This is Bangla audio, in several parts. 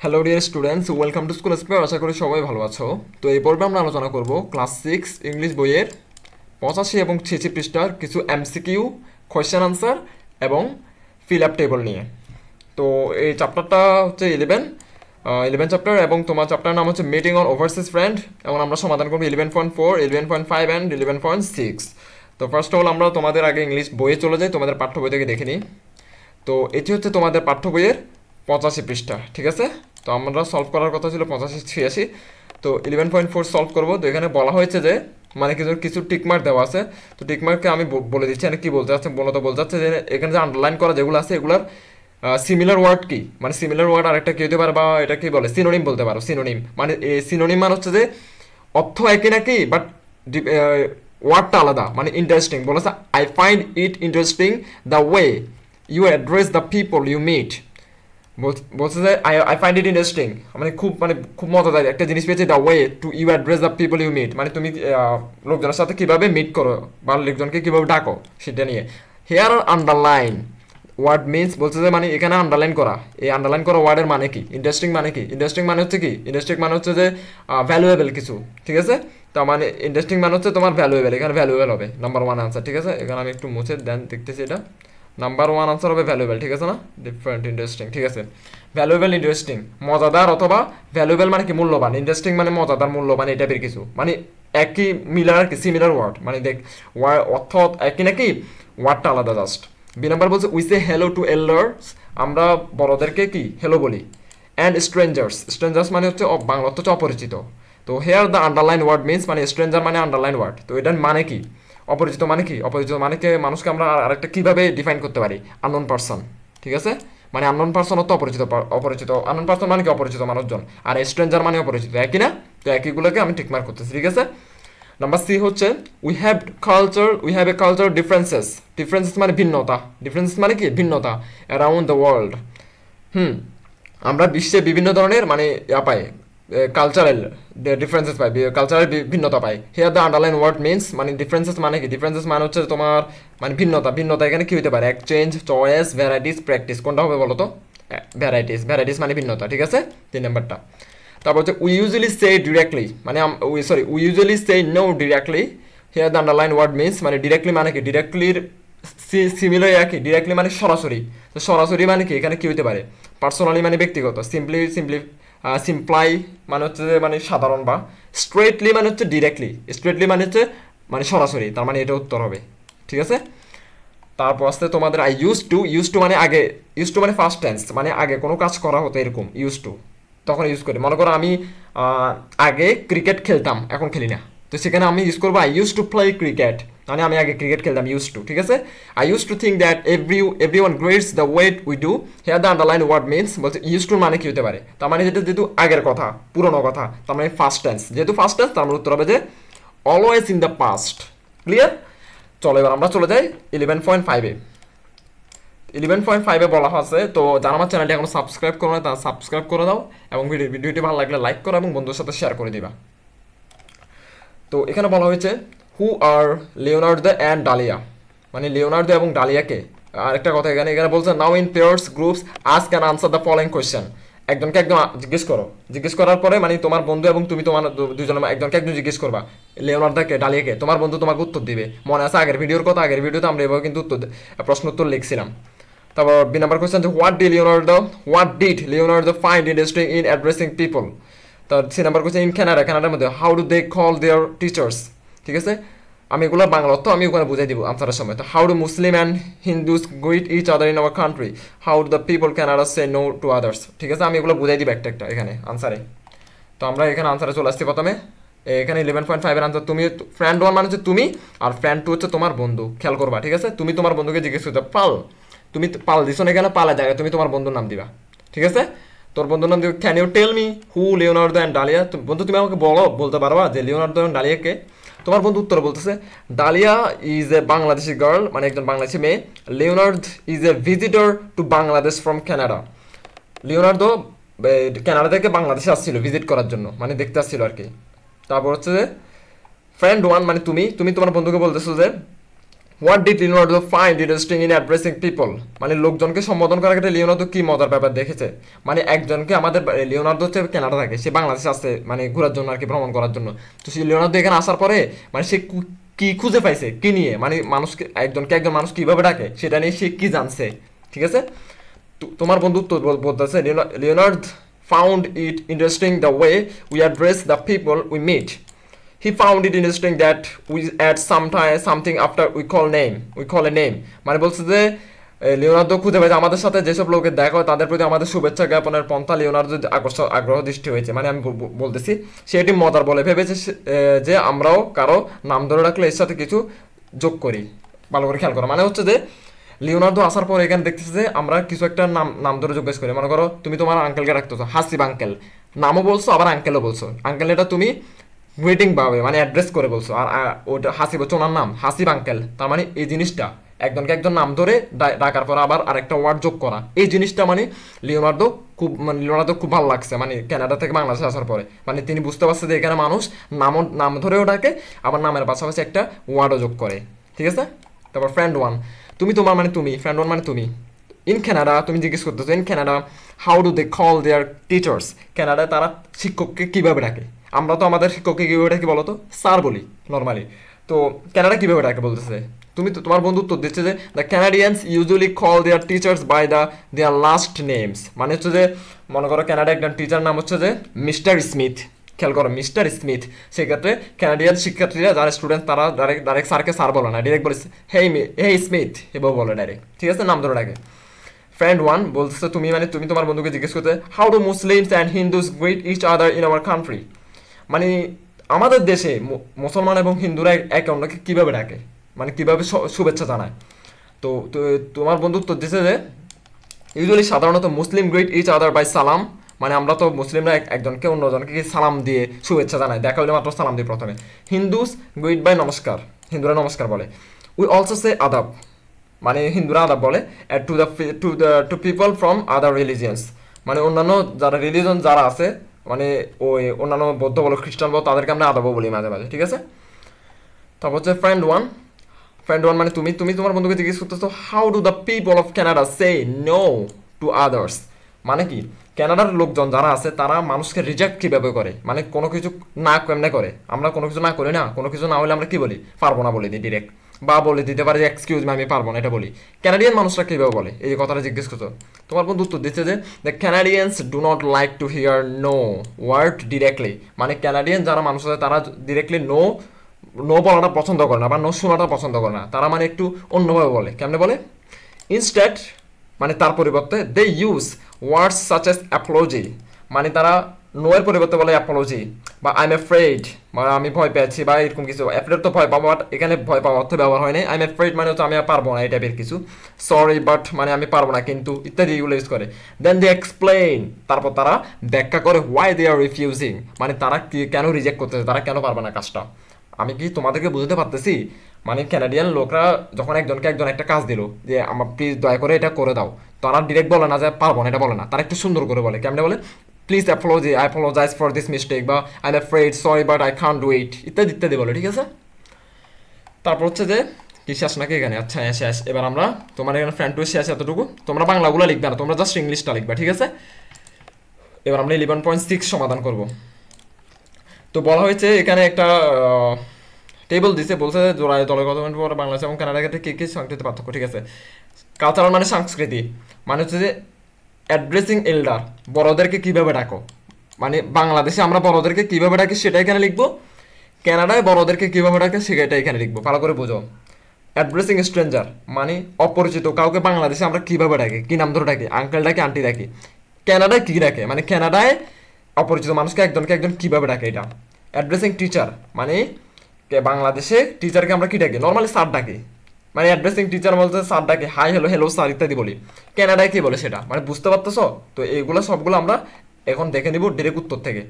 Hello dear students, welcome to school spare. আশা করি সবাই ভালো আছো। তো এই পর্বে আমরা আলোচনা করব ক্লাস 6 ইংলিশ বইয়ের 85 এবং 86 পৃষ্ঠার কিছু এমসিকিউ, কোয়েশ্চেন আনসার এবং ফিল আপ টেবল নিয়ে। তো এই চ্যাপ্টারটা হচ্ছে 11 চ্যাপ্টার এবং তোমার চ্যাপ্টার নাম হচ্ছে মিটিং অন ওভারসিজ ফ্রেন্ড, এবং আমরা সমাধান করবো 11.4, 11.5 অ্যান্ড 11.6। তো ফার্স্ট অফ অল আমরা তোমাদের আগে ইংলিশ বইয়ে চলে যাই, তোমাদের পাঠ্য বই থেকে দেখে নিই। তো এটি হচ্ছে তোমাদের পাঠ্য বইয়ের 85 পৃষ্ঠা, ঠিক আছে। তো আমরা সলভ করার কথা ছিল 85-86। তো 11.4 সলভ করবো। তো এখানে বলা হয়েছে যে মানে কিছু কিছু টিকমার্ক দেওয়া আছে। তো টিকমার্ককে আমি বলে দিচ্ছি এখানে কী বলতে চাচ্ছে। মূলত বলতে চাচ্ছে যে এখানে যে আন্ডারলাইন করা যেগুলো আছে এগুলার সিমিলার ওয়ার্ড কি, মানে সিমিলার ওয়ার্ড আরেকটা কী হতে পারে, বা এটা কি বলে, সিনোনিম বলতে পারো। সিনোনিম মানে সিনোনিম মানে হচ্ছে যে অর্থ একই নাকি বাট ওয়ার্ডটা আলাদা, মানে ইন্টারেস্টিং বলেছে। I find it interesting the way you address the people you meet. বলছে যে আই ফাইন্ড ইট ইন্টারেস্টিং মানে খুব মজাদার একটা জিনিস পেয়েছে, the way to you address the people you meet, মানে তুমি লোকজনের সাথে কীভাবে মিট করো বা লোকজনকে কীভাবে ডাকো সেটা নিয়ে। হেয়ার আন্ডারলাইন ওয়ার্ড মিনস, বলছে যে মানে এখানে আন্ডারলাইন করা, এই আন্ডারলাইন করা ওয়ার্ডের মানে কি, ইন্টারেস্টিং মানে কি। ইন্টারেস্টিং মানে হচ্ছে কি, ইন্টারেস্টিং মানে হচ্ছে যে ভ্যালুয়েবল কিছু, ঠিক আছে। তার মানে ইন্টারেস্টিং মানে হচ্ছে তোমার ভ্যালুয়েবল, এখানে ভ্যালুয়েবল হবে নাম্বার 1 আনসার, ঠিক আছে। এখানে আমি একটু মুছে দেন দেখতেছি, এটা নাম্বার 1 আনসার হবে ভ্যালুয়েবল, ঠিক আছে না। ডিফারেন্ট, ইন্টারেস্টিং, ঠিক আছে। ভ্যালুয়েবল, ইন্টারেস্টিং, মজাদার অথবা ভ্যালুয়েবল মানে কি মূল্যবান, ইন্টারেস্টিং মানে মজাদার, মূল্যবান, এই টাইপের কিছু, মানে একই মিলার আর কি, সিমিলার ওয়ার্ড, মানে দেখ অর্থ একই নাকি ওয়ার্ডটা আলাদা জাস্ট। বি নাম্বার বলছে we say hello to elders, আমরা বড়দেরকে কি হ্যালো বলি। অ্যান্ড স্ট্রেঞ্জার্স, স্ট্রেঞ্জার্স মানে হচ্ছে বাংলা অর্থ হচ্ছে অপরিচিত। তো here the underline word means, মানে স্ট্রেঞ্জার মানে আন্ডারলাইন ওয়ার্ড। তো এটার মানে কি, অপরিচিত মানে কি, অপরিচিত মানে কি মানুষকে আমরা আরেকটা কীভাবে ডিফাইন করতে পারি, আননোন পারসন, ঠিক আছে। মানে আননোন পারসন অর্থ অপরিচিত, অপরিচিত আননোন পারসন মানে কি অপরিচিত মানুষজন, আর স্ট্রেঞ্জার মানে অপরিচিত, একই না। তো একইগুলোকে আমি টিকমার্ক করতেছি, ঠিক আছে। নাম্বার সি হচ্ছে we have a culture differences, differences মানে ভিন্নতা, ডিফারেন্সেস মানে কি ভিন্নতা, অ্যারাউন্ড দ্য ওয়ার্ল্ড। আমরা বিশ্বে বিভিন্ন ধরনের মানে পাই, কালচারাল ডিফারেন্সেস পাই, কালচারাল ভিন্নতা পাই। Here the underline word means, মানে ডিফারেন্সেস মানে কি, ডিফারেন্সেস মানে হচ্ছে তোমার মানে ভিন্নতা, ভিন্নতা এখানে কী হতে পারে, এক্সচেঞ্জ, চয়েস, ভ্যারাইটিস, প্র্যাকটিস, কোনটা হবে বলো তো, ভ্যারাইটিস মানে ভিন্নতা, ঠিক আছে 3 নাম্বারটা। তারপর হচ্ছে উই ইউজুয়ালি সে ডিরেক্টলি, মানে we usually say no directly. Here the underline word means, মানে ডিরেক্টলি মানে কি, ডিরেক্টলির সিমিলার একই, ডিরেক্টলি মানে সরাসরি। তো সরাসরি মানে কি এখানে কী হতে পারে, পার্সোনালি মানে ব্যক্তিগত, সিম্পলাই মানে হচ্ছে যে মানে সাধারণ, বা স্ট্রেটলি মানে হচ্ছে ডিরেক্টলি, স্ট্রেটলি মানে হচ্ছে মানে সরাসরি, তার মানে এটা উত্তর হবে, ঠিক আছে। তারপর আসতে তোমাদের আই ইউজ টু মানে আগে, ইউজ টু মানে ফার্স্ট টেন্স, মানে আগে কোনো কাজ করা হতো এরকম, ইউজ টু তখন ইউজ করি। মনে করো আমি আগে ক্রিকেট খেলতাম, এখন খেলি না, তো সেখানে আমি ইউজ করবো I use to play cricket, মানে আমি আগে ক্রিকেট খেলতাম, ইউজ টু, ঠিক আছে। I use to think that every one greets the way we do. Here the underline word means, বলছে ইউজ টু মানে কি হতে পারে, তার মানে যেটা যেহেতু আগের কথা, পুরোনো কথা, তার মানে ফার্স্ট টেন্স, যেহেতু ফার্স্ট টেন্স তার মানে উত্তর হবে যে always in the past. Clear. চলো এবার আমরা চলে যাই 11.5-এ। 11.5-এ বলা আছে, তো যারা আমার চ্যানেলটি এখনো সাবস্ক্রাইব করো না তারা সাবস্ক্রাইব করে দাও, এবং ভিডিওটি ভালো লাগলে লাইক করো এবং বন্ধুদের সাথে শেয়ার করে দিবা। তো এখানে বলা হয়েছে হু আর লিওনার্দো অ্যান্ড ডালিয়া, মানে লিওনার্দো এবং ডালিয়াকে। আরেকটা কথা এখানে বলছে নাও in pairs groups ask and answer the following question. একজনকে একজন জিজ্ঞেস করো, জিজ্ঞেস করার পরে মানে তোমার বন্ধু এবং তুমি তোমার দুজনে একজনকে একজন জিজ্ঞেস করবা, লিওনার্দোকে ডালিয়াকে, তোমার বন্ধু তোমাকে উত্তর দিবে। মনে আছে আগের ভিডিওর কথা, আগের ভিডিওতে আমরা এভাবে কিন্তু প্রশ্ন উত্তর লিখছিলাম। তারপর B number question, what did Leonardo find interesting in addressing people. তার সি নাম্বার কোয়েশ্চেন, ইন কানাডার মধ্যে how do they call their teachers, ঠিক আছে। আমি এগুলো বাংলা অর্থ আমি ওখানে বুঝাই দিব আনসারের সময়। তো how do Muslim and Hindus greet each other in our country, how do the people Canada say no to others, ঠিক আছে। আমি এগুলো বুঝাই দিব একটা একটা এখানে আনসারে। তো আমরা এখানে আনসারে চলে আসছি প্রথমে। এখানে 11.5-এর আনসার, তুমি ফ্রেন্ড 1 মানে হচ্ছে তুমি, আর ফ্রেন্ড 2 হচ্ছে তোমার বন্ধু, খেয়াল করবা, ঠিক আছে। তুমি তোমার বন্ধুকে জিজ্ঞেস করতে তুমি পাল দিছো না, এখানে পালা জায়গায় তুমি তোমার বন্ধুর নাম দিবা, ঠিক আছে। তোর বন্ধুর নাম দিবে can you tell me who Leonardo and Dalia. বন্ধু তুমি আমাকে বলতে পারবা যে লিওনার্দো এবং ডালিয়াকে। তোমার বন্ধু উত্তর বলতেছে Dalia is a Bangladeshi girl, মানে একজন বাংলাদেশি মেয়ে। Leonardo is a visitor to Bangladesh from Canada. Leonardo Canada থেকে বাংলাদেশে আসছিল ভিজিট করার জন্য, মানে দেখতে আসছিল আর কি। তারপর হচ্ছে যে ফ্রেন্ড 1 মানে তুমি তোমার বন্ধুকে বলতেছো যে what did Leonardo find interesting in addressing people, মানে লোকজনকে সম্বোধন করার ক্ষেত্রে লিওনার্দো কি মজার ব্যাপার দেখেছে। মানে একজনকে আমাদের লিওনার্দো হচ্ছে কানাডা থাকে, সে বাংলাদেশে আসছে মানে ঘোরার জন্য আর কি, ভ্রমণ করার জন্য। তো সেই লিওনার্দো এখানে আসার পরে মানে সে কি খুঁজে পাইছে, কি নিয়ে, মানে মানুষকে একজন মানুষ কিভাবে ডাকে সেটা নিয়ে সে কি জানছে, ঠিক আছে। তোমার বন্ধু তো বলতেছে Leonard found it interesting the way we address the people we meet. He found it interesting that we add something after we call a name. মানে বলছে যে লিওনার্দো খুঁজে পেয়েছে আমাদের সাথে যেসব লোকের দেখা হয় তাদের প্রতি আমাদের শুভেচ্ছা জ্ঞাপনের পন্থা লিওনার্দো আগ্রহ দৃষ্টি হয়েছে। মানে আমি বলতেছি সে এটি মজার বলে ভেবেছে যে আমরাও কারো নাম ধরে রাখলে এর সাথে কিছু যোগ করি। ভালো করে খেয়াল করো, মানে হচ্ছে যে লিওনার্দো আসার পর এখানে দেখতেছে যে আমরা কিছু একটা নাম ধরে জিজ্ঞেস করি। মনে করো তুমি তোমার আঙ্কেলকে রাখতেছো হাসিব আঙ্কেল, নামও বলছো আবার আঙ্কেলও বলছো। আঙ্কেল এটা তুমি গ্রিটিং পাবে, মানে অ্যাড্রেস করে বলছো, আর ওটা হাসিব হচ্ছে ওনার নাম, হাসিব আঙ্কেল। তার মানে এই জিনিসটা একজনকে একজন নাম ধরে ডাকার পর আবার আরেকটা ওয়ার্ড যোগ করা, এই জিনিসটা মানে লিওনার্দো খুব ভালো লাগছে, মানে কানাডা থেকে বাংলাদেশে আসার পরে। মানে তিনি বুঝতে পারছে যে এখানে মানুষ নাম ধরেও ডাকে, আবার নামের পাশাপাশি একটা ওয়ার্ডও যোগ করে, ঠিক আছে। তারপর ফ্রেন্ড ওয়ান, ফ্রেন্ড ওয়ান মানে তুমি। ইন কানাডা, তুমি জিজ্ঞেস করতেছো in Canada how do they call their teachers, কানাডায় তারা শিক্ষককে কীভাবে ডাকে। আমরা তো আমাদের শিক্ষককে কীভাবে ডাকি বলো তো, স্যার বলি নর্মালি। তো কানাডা কীভাবে ডাকে বলতেছে, তোমার বন্ধু উত্তর দিচ্ছে যে the Canadians usually call their teachers by their last names. মানে হচ্ছে যে মনে করো কানাডা একজন টিচার নাম হচ্ছে যে মিস্টার স্মিথ, খেয়াল করো মিস্টার স্মিথ, সেক্ষেত্রে কানাডিয়ান শিক্ষার্থীরা যারা স্টুডেন্ট তারা ডাইরেক্ট স্যারকে স্যার বলে না, ডিরেক্ট বলে হেই স্মিথ এভাবে বলে ডাইরেক্ট, ঠিক আছে, নাম ধরে ডাকে। ফ্রেন্ড ওয়ান বলতেছে তুমি তোমার বন্ধুকে জিজ্ঞেস করতে how do Muslims and Hindus greet each other in our country, মানে আমাদের দেশে মুসলমান এবং হিন্দুরা একে অন্যকে কীভাবে ডাকে, মানে কীভাবে শুভেচ্ছা জানায়। তো তোমার বন্ধু উত্তর দিচ্ছে যে ইউজুয়ালি সাধারণত মুসলিম গ্রিট ইচ আদার বাই সালাম, মানে আমরা তো মুসলিমরা একজনকে অন্যজনকে সালাম দিয়ে শুভেচ্ছা জানাই, দেখা হলে মাত্র সালাম দিই প্রথমে। হিন্দুস গ্রিট বাই নমস্কার, হিন্দুরা নমস্কার বলে। উই অলসো সে আদাব, মানে হিন্দুরা আদাব বলে। To people from other religions, মানে অন্যান্য যারা রিলিজন যারা আছে, মানে ওই অন্যান্য বৌদ্ধ বলো খ্রিস্টান বলো তাদেরকে আমরা আদাবও বলি মাঝে মাঝে, ঠিক আছে। তারপর হচ্ছে ফ্রেন্ড ওয়ান মানে তুমি তোমার বন্ধুকে জিজ্ঞেস করতেছো how do the people of Canada say no to others, মানে কি কানাডার লোকজন যারা আছে তারা মানুষকে রিজেক্ট কীভাবে করে, মানে কোনো কিছু না কেমনে করে। আমরা কোনো কিছু না করি না, কোনো কিছু না হলে আমরা কি বলি, পারবো না বলে দিই ডিরেক্ট, বা বলে দিতে পারি এক্সকিউজ মি আমি পারবো না এটা বলি। ক্যানাডিয়ান মানুষরা কীভাবে বলে এই কথাটা জিজ্ঞেস করছো, তোমার বন্ধু উত্তর দিচ্ছে যে the Canadians do not like to hear no word directly, মানে ক্যানাডিয়ান যারা মানুষ আছে তারা ডিরেক্টলি নো বলাটা পছন্দ করে না বা নো শোনাটা পছন্দ করে না, তারা মানে একটু অন্যভাবে বলে। কেমনে বলে, ইনস্টেড মানে তার পরিবর্তে they use words such as apology, মানে তারা নো এর পরিবর্তে বলে অ্যাপোলজি, বা আই এম অ্যাফ্রেড মানে আমি ভয় পেয়েছি, বা এরকম কিছু। অ্যাফ্রেড তো ভয় পাবো, বাট এখানে ভয় পাওয়া অর্থ ব্যবহার হয় নাই। আই এম অ্যাফ্রেড মানে হচ্ছে আমি পারবো না এই টাইপের কিছু। সরি বাট মানে আমি পারবো না কিন্তু, ইত্যাদি এগুলো ইউজ করে। দেন দে এক্সপ্লেইন, তারপর তারা ব্যাখ্যা করে হোয়াই দে আর রিফিউজিং, মানে তারা কেন রিজেক্ট করতেছে, তারা কেন পারবে না কাজটা। আমি কি তোমাদেরকে বুঝতে পারতেছি, মানে ক্যানাডিয়ান লোকরা যখন একজনকে একটা কাজ দিল যে আমার প্লিজ দয়া করে এটা করে দাও, তারা ডিরেক্ট বলে না যে পারবো না, এটা বলে না, তারা একটু সুন্দর করে বলে। কেমনে বলে, please apologise for this mistake, বা I am afraid, sorry but I can't do it, ইত্যাদি ইত্যাদি বলে, ঠিক আছে। তারপর হচ্ছে যে কি শেষ নাকি এখানে, আচ্ছা হ্যাঁ শেষ। এবার আমরা তোমার এখানে ফ্রেন্ড টু শেষ এতটুকু, তোমরা বাংলাগুলো লিখবে না, তোমরা জাস্ট ইংলিশটা লিখবা, ঠিক আছে। এবার আমরা 11.6 সমাধান করব। তো বলা হয়েছে এখানে একটা টেবল দিছে, বলছে জোড়ায় দলগত পরে বাংলাদেশ এবং কানাডার ক্ষেত্রে কী কী সংস্কৃতি পার্থক্য, ঠিক আছে। কালচারাল মানে সংস্কৃতি, মানে হচ্ছে যে অ্যাড্রেসিং এল্ডার, বড়দেরকে কীভাবে ডাকো, মানে বাংলাদেশে আমরা বড়দেরকে কীভাবে ডাকি সেটা এখানে লিখবো, কানাডায় বড়দেরকে কীভাবে ডাকে সেটা এখানে লিখবো, ভালো করে বোঝো। অ্যাড্রেসিং স্ট্রেঞ্জার মানে অপরিচিত কাউকে বাংলাদেশে আমরা কীভাবে ডাকি, কী নাম ধরে ডাকি, আঙ্কেল ডাকি, আন্টি ডাকি। কানাডায় কী ডাকে, মানে কানাডায় অপরিচিত মানুষকে একজন কীভাবে ডাকে এটা। অ্যাড্রেসিং টিচার মানে বাংলাদেশে টিচারকে আমরা কী ডাকি, নর্মালি স্যার ডাকি, মানে অ্যাড্রেসিং টিচার বলতে স্যার ডাকে, হাই হ্যালো হ্যালো স্যার ইত্যাদি বলি। কানাডায় কী বলে সেটা, মানে বুঝতে পারতেছো তো। এইগুলো সবগুলো আমরা এখন দেখে নিব ডিরেক্ট উত্তর থেকে।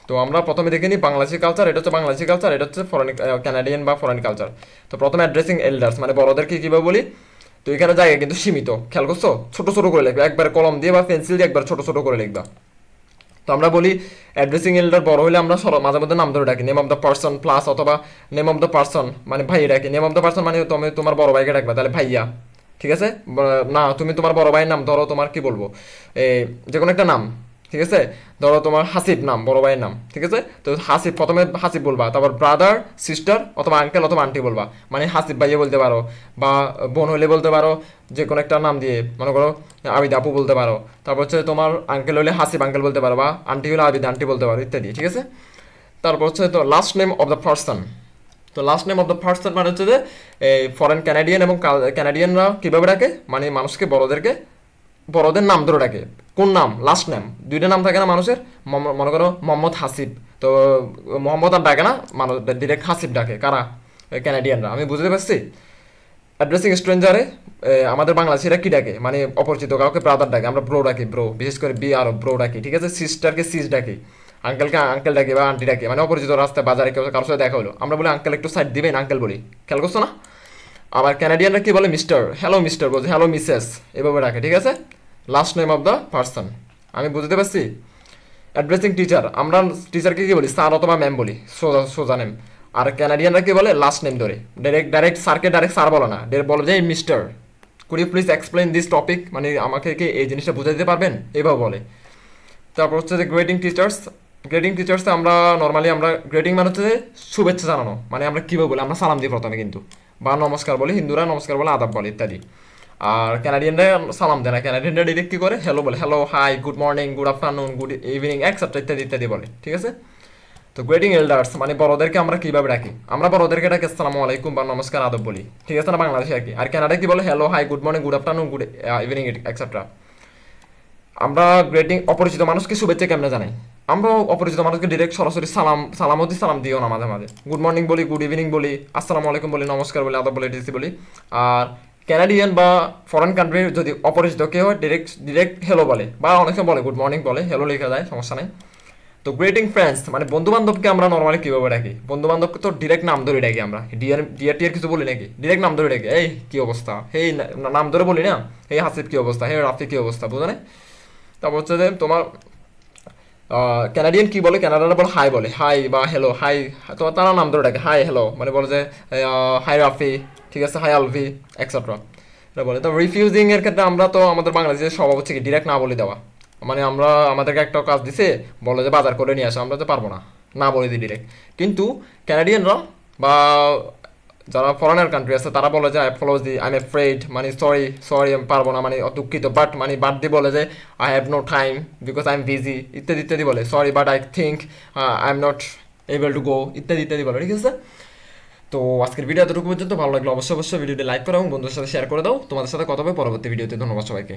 তো আমরা প্রথমে দেখে নিই বাংলাদেশি কালচার, এটা হচ্ছে বাংলাদেশি কালচার, এটা হচ্ছে ফরেন ক্যানাডিয়ান বা ফরেন কালচার। তো প্রথমে অ্যাড্রেসিং এল্ডার্স মানে বড়দেরকে কীভাবে বলি। তো এখানে জায়গা কিন্তু সীমিত, খেয়াল করছো, ছোটো ছোটো করে লিখবে, একবার কলম দিয়ে বা পেন্সিল দিয়ে একবার ছোটো ছোটো করে লিখবা। তো আমরা বলি অ্যাড্রেসিং এল্ডার বড় হলে আমরা মাঝে মধ্যে নাম ধরে ডাকি, name of the person plus অথবা নেম অফ দ্য পার্সন মানে ভাই ডাকি, নেম অফ দ্য পার্সন মানে তুমি তোমার বড় ভাইকে ডাকবা তাহলে ভাইয়া, ঠিক আছে? না তুমি তোমার বড় ভাইয়ের নাম ধরো তোমার কি বলবো যে কোনো একটা নাম, ঠিক আছে? ধরো তোমার হাসিব নাম, বড় ভাইয়ের নাম, ঠিক আছে? তো হাসিব প্রথমে হাসিব বলবা, তারপর ব্রাদার সিস্টার অথবা আঙ্কেল অথবা আন্টি বলবা, মানে হাসিব ভাইয়া বলতে পারো, বা বোন হলে বলতে পারো যে কোনো একটা নাম দিয়ে, মনে করো আবিদ আপু বলতে পারো, তারপর হচ্ছে তোমার আঙ্কেল হলে হাসিব আঙ্কেল বলতে পারো, বা আন্টি হলে আবিদ আন্টি বলতে পারো ইত্যাদি, ঠিক আছে? তারপর হচ্ছে তো last name of the person. তো last name of the person মানে হচ্ছে যে এই ফরেন ক্যানাডিয়ান এবং ক্যানাডিয়ানরা কীভাবে ডাকে, মানে মানুষকে বড়দের নাম ধরে ডাকে। কোন নাম? Last name. দুইটা নাম থাকে না মানুষের, মনে করো মোহাম্মদ হাসিব, তো মোহাম্মদ আর ডাকে না, মানুষ ডিরেক্ট হাসিব ডাকে, কারা? ক্যানাডিয়ানরা। আমি বুঝতে পারছি? অ্যাড্রেসিং স্ট্রেঞ্জারে আমাদের বাংলাদেশিরা কি ডাকে, মানে অপরিচিত কাউকে ব্রাদার ডাকে, আমরা ব্রো ডাকি, ব্রো, বিশেষ করে বি আর ব্রো ডাকি, ঠিক আছে? সিস্টারকে সিস ডাকি, আঙ্কেলকে আঙ্কেল ডাকি বা আন্টি ডাকি, মানে অপরিচিত রাস্তায় বাজারে কেউ কারোর সাথে দেখা হলো আমরা বলি আঙ্কেল একটু সাইড দিবেন, আঙ্কেল বলি, খেয়াল করছো না? আবার ক্যানাডিয়ানরা কি বলে? মিস্টার, হ্যালো মিস্টার বলছে, হ্যালো মিসেস, এভাবে ডাকে, ঠিক আছে? Last name of the person. আমি বুঝতে পারছি? অ্যাড্রেসিং টিচার, আমরা টিচারকে কি বলি? স্যার অথবা ম্যাম বলি, সোজা সোজা নেম। আর ক্যানাডিয়ানরা কি বলে? লাস্ট নেম ধরে, ডাইরেক্ট স্যারকে ডাইরেক্ট স্যার বলে না, বলে যে mister, could you please explain this topic, মানে আমাকে কি এই জিনিসটা বুঝে দিতে পারবেন, এইভাবে বলে। তারপর হচ্ছে যে গ্রেডিং টিচার্সে আমরা নর্মালি আমরা গ্রেডিং মানে হচ্ছে যে শুভেচ্ছা জানানো, মানে আমরা কীভাবে বলি? আমরা সালাম দিই প্রথমে কিন্তু, বা নমস্কার বলি, হিন্দুরা নমস্কার বলে, আদাব বলে ইত্যাদি। আর ক্যানাডিয়ানরা সালাম দেয় না, ক্যানাডিয়ানরা ডিরেক্ট কী করে? হ্যালো বলে, hello, hi, good morning, good afternoon, good evening etcetera ইত্যাদি ইত্যাদি বলে, ঠিক আছে? তো গ্রেডিং এল্ডার্স মানে বড়দেরকে আমরা কীভাবে ডাকি? আমরা বড়দেরকে ডাকি আসসালামু আলাইকুম বা নমস্কার আদব বলি, ঠিক আছে না, বাংলাদেশে আর কি। আর ক্যানাডা কি বলে? Hello, hi, good morning, good afternoon, good evening etcetera. আমরা গ্রেটিং অপরিচিত মানুষকে শুভেচ্ছা কেমনে জানাই? আমরা অপরিচিত মানুষকে ডিরেক্ট সরাসরি সালাম দিও না, মাঝে মাঝে গুড মর্নিং বলি, গুড ইভিনিং বলি, আসসালামু আলাইকুম বলি, নমস্কার বলি, আদব বলি, ডিসি বলি। আর ক্যানাডিয়ান বা ফরেন কান্ট্রির যদি অপরিচিত কেউ হয় ডিরেক্ট হেলো বলে, বা অনেকে বলে গুড মর্নিং বলে, হেলো লেখা যায়, সমস্যা নেই। তো গ্রেটিং ফ্রেন্ডস মানে বন্ধু বান্ধবকে আমরা নর্মালি কীভাবে ডাকি? বন্ধু বান্ধবকে তো ডিরেক্ট নাম ধরে ডাকি আমরা, ডিয়ার টিয়ার কিছু বলি নাকি? ডিরেক্ট নাম ধরে ডাকি, এই কী অবস্থা, হেই নাম ধরে বলি না, এই হাসিব কী অবস্থা, হে রাফি কী অবস্থা, বুঝো না? তারপর হচ্ছে যে তোমার ক্যানাডিয়ান কি বলে? ক্যানাডারা বলে হাই বলে, হাই বা হ্যালো, হাই, তো তারা নাম ধরে ডাকে, হাই হ্যালো, মানে বলে যে হাই রাফি, ঠিক আছে, হাই আলভি এক্সেট্রা, এটা বলে। তো রিফিউজিং এর ক্ষেত্রে আমরা তো আমাদের বাংলাদেশের স্বভাব হচ্ছে কি ডিরেক্ট না বলে দেওয়া, মানে আমরা আমাদেরকে একটা কাজ দিছে, বলে যে বাজার করে নিয়ে আসা, আমরা তো পারবো না, না বলে দিই ডিরেক্ট। কিন্তু ক্যানাডিয়ানরা বা যারা ফরেনার কান্ট্রি আছে তারা বলে যে I apology, I am afraid, মানে সরি আমি পারবো না, মানে দুঃখিত, বাট দিয়ে বলে যে I have no time because I am busy ইত্যাদি ইত্যাদি বলে, sorry but I think I am not able to go ইত্যাদি ইত্যাদি বলে, ঠিক আছে? তো আজকের ভিডিও এতটুকু পর্যন্ত। ভালো লাগলো অবশ্যই ভিডিওটি লাইক করো এবং বন্ধুদের সাথে শেয়ার করে দাও। তোমাদের সাথে কথা হবে পরবর্তী ভিডিওতে। ধন্যবাদ সবাইকে।